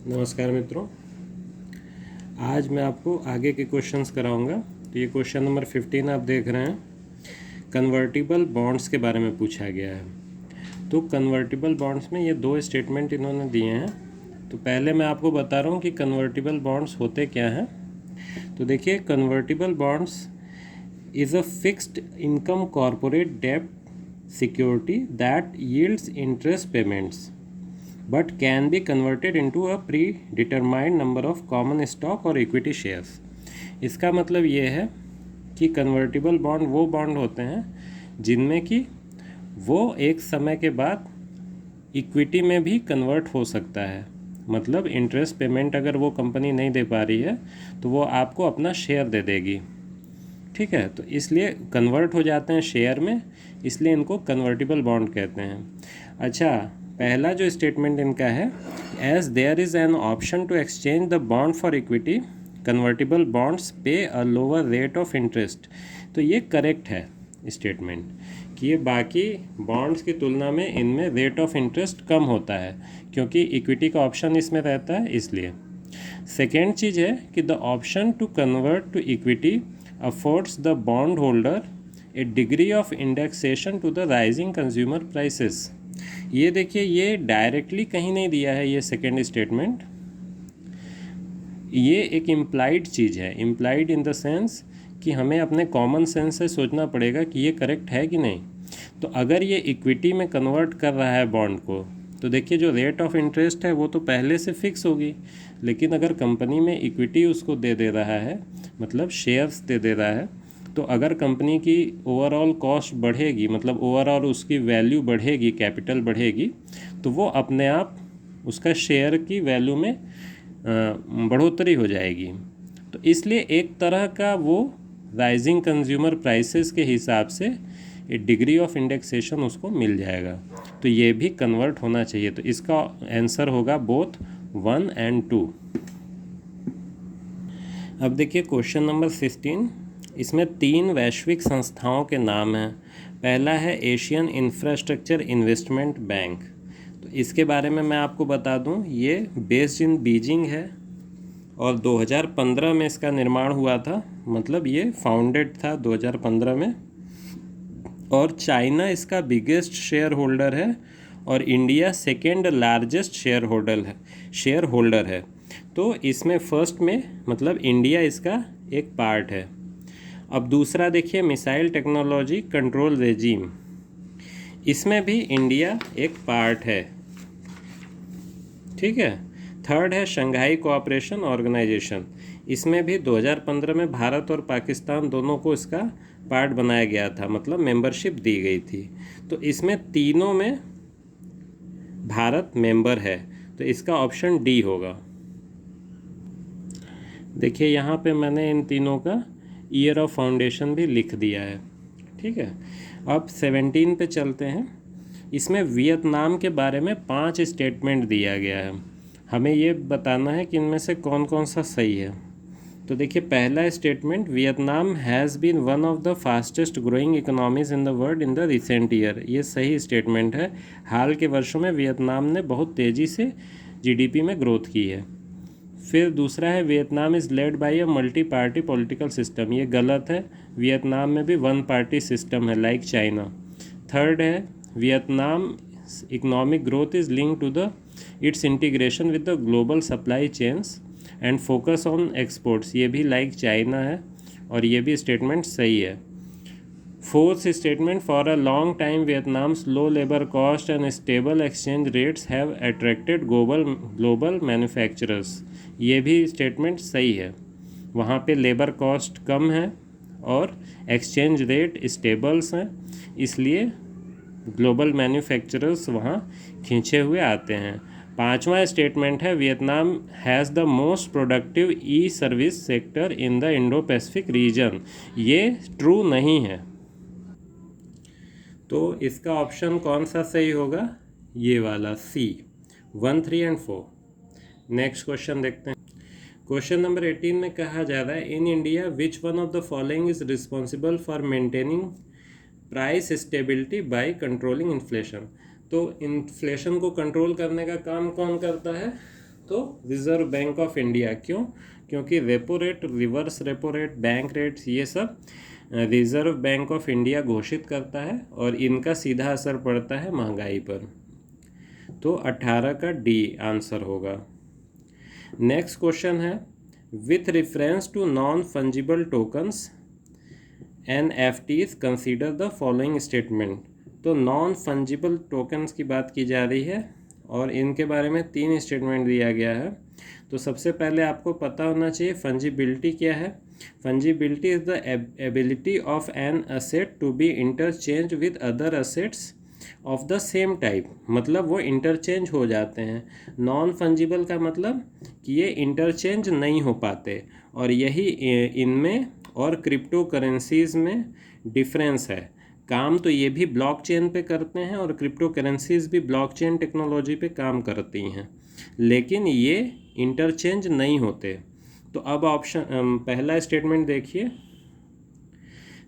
नमस्कार मित्रों, आज मैं आपको आगे के क्वेश्चंस कराऊंगा। तो ये क्वेश्चन नंबर 15 आप देख रहे हैं, कन्वर्टिबल बॉन्ड्स के बारे में पूछा गया है। तो कन्वर्टिबल बॉन्ड्स में ये दो स्टेटमेंट इन्होंने दिए हैं। तो पहले मैं आपको बता रहा हूँ कि कन्वर्टिबल बॉन्ड्स होते क्या हैं। तो देखिए, convertible bonds is a fixed income corporate डेब्ट security that yields interest payments but can be converted into a predetermined number of common stock और equity shares। इसका मतलब ये है कि कन्वर्टिबल बॉन्ड वो बॉन्ड होते हैं जिनमें कि वो एक समय के बाद इक्विटी में भी कन्वर्ट हो सकता है। मतलब इंटरेस्ट पेमेंट अगर वो कंपनी नहीं दे पा रही है तो वो आपको अपना शेयर दे देगी। ठीक है, तो इसलिए कन्वर्ट हो जाते हैं शेयर में, इसलिए इनको कन्वर्टिबल बॉन्ड कहते हैं। अच्छा, पहला जो स्टेटमेंट इनका है, as there is an option to exchange the bond for equity convertible bonds pay a lower rate of interest. तो ये करेक्ट है स्टेटमेंट कि ये बाकी बॉन्ड्स की तुलना में इनमें रेट ऑफ इंटरेस्ट कम होता है क्योंकि इक्विटी का ऑप्शन इसमें रहता है, इसलिए। सेकेंड चीज़ है कि the option to convert to equity affords the bond holder a degree of indexation to the rising consumer prices. ये देखिए, ये डायरेक्टली कहीं नहीं दिया है ये सेकेंड स्टेटमेंट, ये एक इम्प्लाइड चीज़ है। इम्प्लाइड इन द सेंस कि हमें अपने कॉमन सेंस से सोचना पड़ेगा कि ये करेक्ट है कि नहीं। तो अगर ये इक्विटी में कन्वर्ट कर रहा है बॉन्ड को, तो देखिए जो रेट ऑफ इंटरेस्ट है वो तो पहले से फिक्स होगी, लेकिन अगर कंपनी में इक्विटी उसको दे रहा है, मतलब शेयर्स दे रहा है, तो अगर कंपनी की ओवरऑल कॉस्ट बढ़ेगी, मतलब ओवरऑल उसकी वैल्यू बढ़ेगी, कैपिटल बढ़ेगी, तो वो अपने आप उसका शेयर की वैल्यू में बढ़ोतरी हो जाएगी। तो इसलिए एक तरह का वो राइजिंग कंज्यूमर प्राइसेस के हिसाब से एक डिग्री ऑफ इंडेक्सेशन उसको मिल जाएगा। तो ये भी कन्वर्ट होना चाहिए। तो इसका आंसर होगा बोथ 1 और 2। अब देखिए क्वेश्चन नंबर 16, इसमें 3 वैश्विक संस्थाओं के नाम हैं। पहला है एशियन इंफ्रास्ट्रक्चर इन्वेस्टमेंट बैंक। तो इसके बारे में मैं आपको बता दूं, ये बेस्ड इन बीजिंग है और 2015 में इसका निर्माण हुआ था, मतलब ये फाउंडेड था 2015 में। और चाइना इसका बिगेस्ट शेयर होल्डर है और India second largest share holder है। तो इसमें फर्स्ट में मतलब इंडिया इसका एक पार्ट है। अब दूसरा देखिए, मिसाइल टेक्नोलॉजी कंट्रोल रेजीम, इसमें भी इंडिया एक पार्ट है। ठीक है। थर्ड है शंघाई कोऑपरेशन ऑर्गेनाइजेशन, इसमें भी 2015 में भारत और पाकिस्तान दोनों को इसका पार्ट बनाया गया था, मतलब मेंबरशिप दी गई थी। तो इसमें तीनों में भारत मेंबर है, तो इसका ऑप्शन डी होगा। देखिए यहाँ पे मैंने इन तीनों का ईयर ऑफ फाउंडेशन भी लिख दिया है। ठीक है। अब 17 पे चलते हैं। इसमें वियतनाम के बारे में 5 स्टेटमेंट दिया गया है, हमें ये बताना है कि इनमें से कौन कौन सा सही है। तो देखिए पहला statement, Vietnam has been one of the fastest growing economies in the world in the recent year. ये सही स्टेटमेंट है। हाल के वर्षों में वियतनाम ने बहुत तेज़ी से जीडीपी में ग्रोथ की है। फिर दूसरा है, Vietnam is led by a multi party political system. ये गलत है, वियतनाम में भी वन पार्टी सिस्टम है लाइक चाइना। थर्ड है, Vietnam economic growth is linked to the its integration with the global supply chains and focus on exports. ये भी like China है और ये भी स्टेटमेंट सही है। Fourth statement, for a long time Vietnam's low labour cost and stable exchange rates have attracted global manufacturers. ये भी स्टेटमेंट सही है। वहाँ पे लेबर कॉस्ट कम है और एक्सचेंज रेट स्टेबल्स हैं, इसलिए ग्लोबल मैन्युफैक्चरर्स वहाँ खींचे हुए आते हैं। पांचवा स्टेटमेंट है, Vietnam has the most productive E service sector in the Indo Pacific region. ये ट्रू नहीं है। तो इसका ऑप्शन कौन सा सही होगा? ये वाला सी, 1, 3 और 4। नेक्स्ट क्वेश्चन देखते हैं। क्वेश्चन नंबर 18 में कहा जा रहा है, in India which one of the following is responsible for maintaining price stability by controlling inflation. तो इन्फ्लेशन को कंट्रोल करने का काम कौन करता है? तो रिजर्व बैंक ऑफ इंडिया। क्यों? क्योंकि repo rate, reverse repo rate, bank rates, ये सब रिजर्व बैंक ऑफ इंडिया घोषित करता है और इनका सीधा असर पड़ता है महंगाई पर। तो 18 का डी आंसर होगा। नेक्स्ट क्वेश्चन है, with reference to non fungible tokens NFTs consider the following statement. तो नॉन फंजिबल टोकन्स की बात की जा रही है और इनके बारे में 3 स्टेटमेंट दिया गया है। तो सबसे पहले आपको पता होना चाहिए फंजिबिलिटी क्या है। Fungibility is the ability of an asset to be interchange with other assets of the same type. मतलब वो इंटरचेंज हो जाते हैं। नॉन फंजिबल का मतलब कि ये इंटरचेंज नहीं हो पाते, और यही इनमें और क्रिप्टो करेंसीज में डिफरेंस है। काम तो ये भी ब्लॉकचेन पे करते हैं और क्रिप्टो करेंसीज भी ब्लॉकचेन टेक्नोलॉजी पे काम करती हैं, लेकिन ये इंटरचेंज नहीं होते। तो अब ऑप्शन पहला स्टेटमेंट देखिए,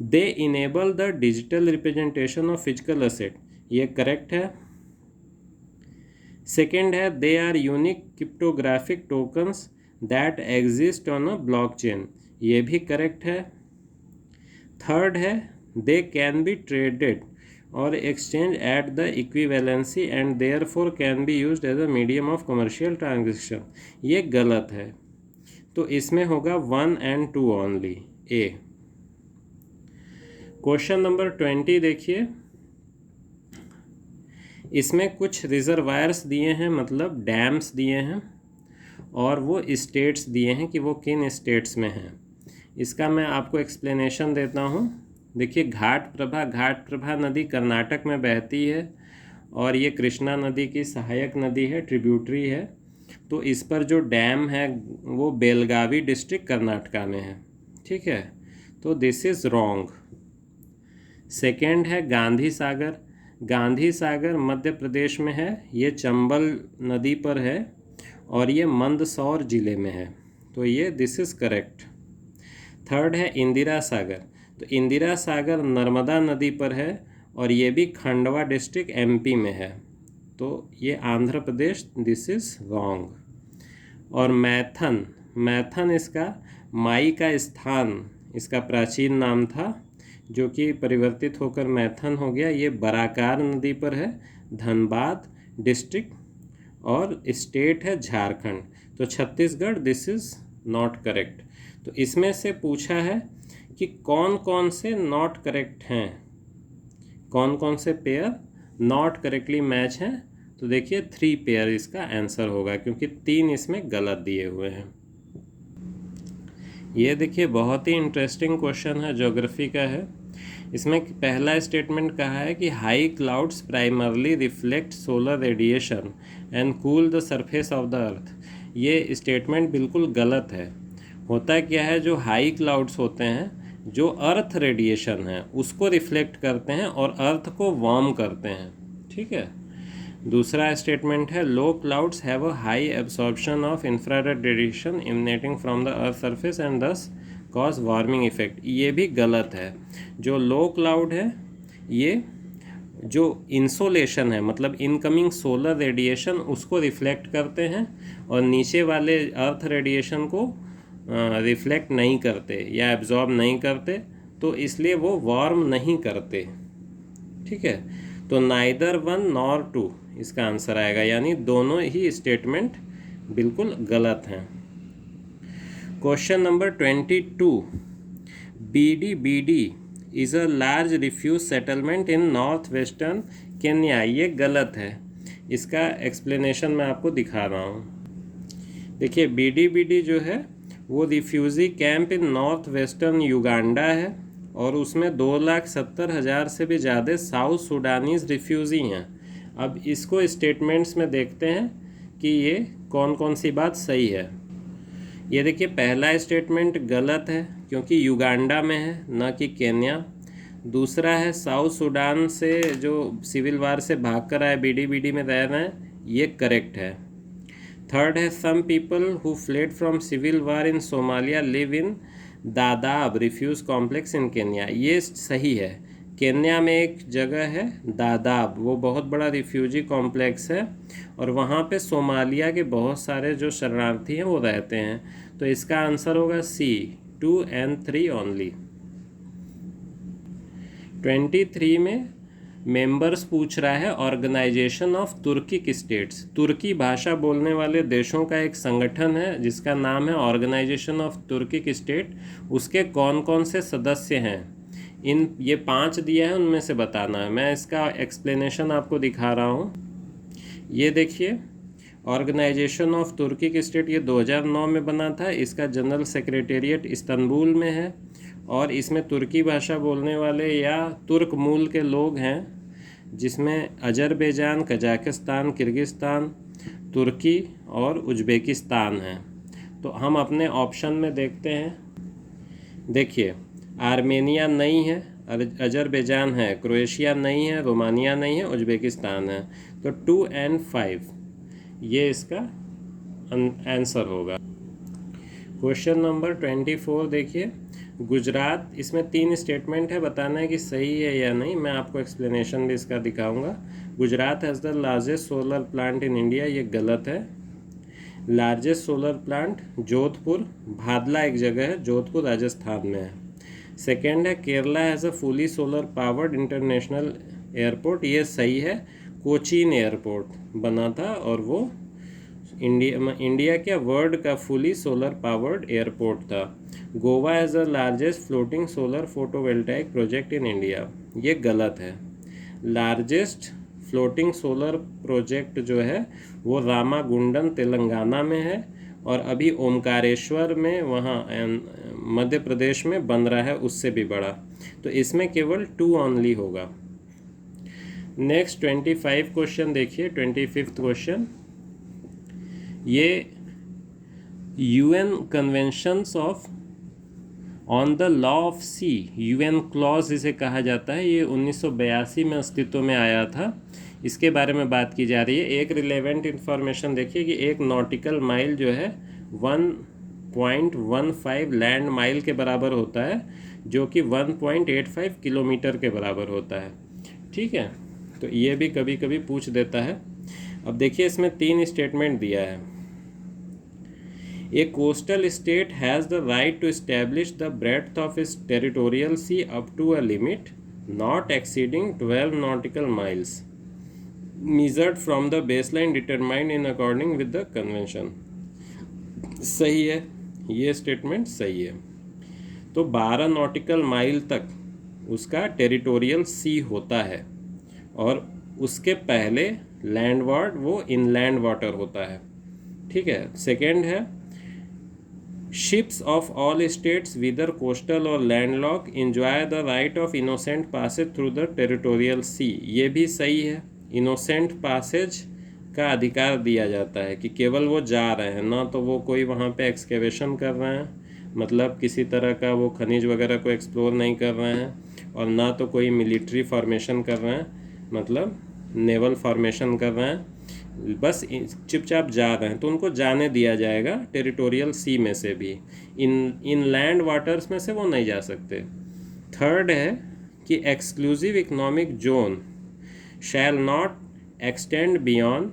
they enable the digital representation of physical asset, ये करेक्ट है। सेकेंड है, they are unique cryptographic tokens that exist on a blockchain, ये भी करेक्ट है। थर्ड है, दे कैन बी ट्रेडेड और exchange at the equivalency and therefore can be used as a medium of commercial transaction, ये गलत है। तो इसमें होगा 1 and 2 only, A. Question number 20 देखिए, इसमें कुछ रिजर्वायर्स दिए हैं, मतलब डैम्स दिए हैं, और वो स्टेट्स दिए हैं कि वो किन स्टेट्स में हैं। इसका मैं आपको एक्सप्लेनेशन देता हूँ। देखिए, घाट प्रभा नदी कर्नाटक में बहती है और ये कृष्णा नदी की सहायक नदी है, ट्रिब्यूटरी है। तो इस पर जो डैम है वो बेलगावी डिस्ट्रिक्ट कर्नाटका में है, ठीक है। तो दिस इज़ रॉन्ग। सेकेंड है गांधी सागर। गांधी सागर मध्य प्रदेश में है, ये चंबल नदी पर है और ये मंदसौर जिले में है, तो ये दिस इज़ करेक्ट। थर्ड है इंदिरा सागर। तो इंदिरा सागर नर्मदा नदी पर है और ये भी खंडवा डिस्ट्रिक्ट MP में है, तो ये Andhra Pradesh, this is wrong. और मैथन, मैथन इसका माई का स्थान, इसका प्राचीन नाम था, जो कि परिवर्तित होकर मैथन हो गया। ये बराकार नदी पर है, धनबाद डिस्ट्रिक्ट, और स्टेट है झारखंड। तो Chhattisgarh, this is not correct. तो इसमें से पूछा है कि कौन कौन से नॉट करेक्ट हैं, कौन कौन से पेयर नॉट करेक्टली मैच हैं। तो देखिए 3 पेयर इसका आंसर होगा, क्योंकि 3 इसमें गलत दिए हुए हैं। ये देखिए बहुत ही इंटरेस्टिंग क्वेश्चन है, ज्योग्राफी का है। इसमें पहला स्टेटमेंट कहा है कि high clouds primarily reflect solar radiation and cool the surface of the earth. ये स्टेटमेंट बिल्कुल गलत है। होता क्या है, जो हाई क्लाउड्स होते हैं, जो अर्थ रेडिएशन है उसको रिफ्लेक्ट करते हैं और अर्थ को वार्म करते हैं, ठीक है। दूसरा स्टेटमेंट है, low clouds have a high absorption of infrared radiation emanating from the earth surface and thus cause warming effect, ये भी गलत है। जो लो क्लाउड है, ये जो इंसोलेशन है, मतलब इनकमिंग सोलर रेडिएशन, उसको रिफ्लेक्ट करते हैं और नीचे वाले अर्थ रेडिएशन को रिफ्लेक्ट नहीं करते या एब्जॉर्ब नहीं करते, तो इसलिए वो वार्म नहीं करते, ठीक है। तो नाइदर 1 nor 2 इसका आंसर आएगा, यानी दोनों ही स्टेटमेंट बिल्कुल गलत हैं। Question number 22, BDBD is a large refugee settlement in north western Kenya, ये गलत है। इसका एक्सप्लेनेशन मैं आपको दिखा रहा हूँ। देखिए, BDBD जो है वो refugee camp in north western Uganda है और उसमें 2,70,000 से भी ज़्यादा साउथ सूडानीज़ रिफ्यूज़ी हैं। अब इसको स्टेटमेंट्स में देखते हैं कि ये कौन कौन सी बात सही है। ये देखिए, पहला स्टेटमेंट गलत है क्योंकि युगांडा में है, न कि केन्या। दूसरा है, साउथ सूडान से जो सिविल वार से भाग कर आए BDBD में रह रहे हैं, ये करेक्ट है। थर्ड है, some people who fled from civil war in Somalia live in Dadaab refuge complex in Kenya, ये सही है। केन्या में एक जगह है दादाब, वो बहुत बड़ा रिफ्यूजी कॉम्प्लेक्स है और वहाँ पे सोमालिया के बहुत सारे जो शरणार्थी हैं वो रहते हैं। तो इसका आंसर होगा सी, 2 and 3 ओनली। 23 में मेंबर्स पूछ रहा है ऑर्गेनाइजेशन ऑफ तुर्किक स्टेट्स। तुर्की भाषा बोलने वाले देशों का एक संगठन है जिसका नाम है ऑर्गेनाइजेशन ऑफ तुर्किक स्टेट। उसके कौन कौन से सदस्य हैं, ये 5 दिया है, उनमें से बताना है। मैं इसका एक्सप्लेनेशन आपको दिखा रहा हूँ। ये देखिए, ऑर्गेनाइजेशन ऑफ तुर्किक स्टेट ये 2009 में बना था। इसका जनरल सेक्रेटेरिएट इस्तांबुल में है और इसमें तुर्की भाषा बोलने वाले या तुर्क मूल के लोग हैं, जिसमें अजरबैजान, कजाकिस्तान, किर्गिस्तान, तुर्की और उज़्बेकिस्तान हैं। तो हम अपने ऑप्शन में देखते हैं। देखिए, आर्मेनिया नहीं है, अजरबैजान है, क्रोएशिया नहीं है, रोमानिया नहीं है, उज़्बेकिस्तान है। तो 2 and 5 ये इसका आंसर होगा। क्वेश्चन नंबर 24 देखिए, गुजरात, इसमें 3 स्टेटमेंट है, बताना है कि सही है या नहीं। मैं आपको एक्सप्लेनेशन भी इसका दिखाऊंगा। Gujarat has the largest solar plant in India, ये गलत है। लार्जेस्ट सोलर प्लांट जोधपुर, भादला एक जगह है, जोधपुर राजस्थान में है। सेकेंड है Kerala has a fully solar powered international airport, ये सही है। कोचीन एयरपोर्ट बना था और वो इंडिया क्या वर्ल्ड का फुली सोलर पावर्ड एयरपोर्ट था। Goa as the largest floating solar photovoltaic project in India, ये गलत है। लार्जेस्ट फ्लोटिंग सोलर प्रोजेक्ट जो है वो रामागुंडम तेलंगाना में है और अभी ओमकारेश्वर में वहाँ मध्य प्रदेश में बन रहा है, उससे भी बड़ा। तो इसमें केवल 2 ओनली होगा। नेक्स्ट 25 क्वेश्चन देखिए, 25th क्वेश्चन, ये UN conventions of on the law of sea, UN clause इसे कहा जाता है, ये 1982 में अस्तित्व में आया था। इसके बारे में बात की जा रही है। एक रिलेवेंट इन्फॉर्मेशन देखिए कि एक नॉटिकल माइल जो है 1.15 लैंड माइल के बराबर होता है, जो कि 1.85 किलोमीटर के बराबर होता है। ठीक है, तो ये भी कभी कभी पूछ देता है। अब देखिए, इसमें 3 स्टेटमेंट दिया है। A coastal state has the right to establish the breadth of its territorial sea up to a limit not exceeding 12 nautical miles, measured from the baseline determined in accordance with the convention। सही है, ये statement सही है। तो 12 nautical mile तक उसका territorial सी होता है और उसके पहले लैंडवार्ड वो इनलैंड वाटर होता है। ठीक है। सेकेंड है, ships of all states whether coastal और landlocked enjoy the right of innocent passage through the territorial sea, ये भी सही है। इनोसेंट पासेज का अधिकार दिया जाता है कि केवल वो जा रहे हैं, ना तो वो कोई वहाँ पे एक्सकेवेशन कर रहे हैं, मतलब किसी तरह का वो खनिज वगैरह को एक्सप्लोर नहीं कर रहे हैं, और ना तो कोई मिलिट्री फॉर्मेशन कर रहे हैं, मतलब नेवल फॉर्मेशन कर रहे हैं, बस चुपचाप जा रहे हैं, तो उनको जाने दिया जाएगा टेरिटोरियल सी में से भी। इन लैंड वाटर्स में से वो नहीं जा सकते। थर्ड है कि exclusive economic zone shall not extend beyond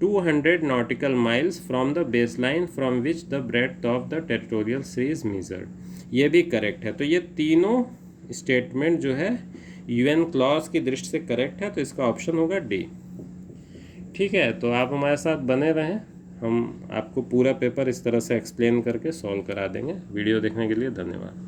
200 nautical miles from the baseline from which the breadth of the territorial sea is measured, ये भी करेक्ट है। तो ये तीनों स्टेटमेंट जो है यूएन क्लॉज की दृष्टि से करेक्ट है, तो इसका ऑप्शन होगा डी। ठीक है, तो आप हमारे साथ बने रहें, हम आपको पूरा पेपर इस तरह से एक्सप्लेन करके सॉल्व करा देंगे। वीडियो देखने के लिए धन्यवाद।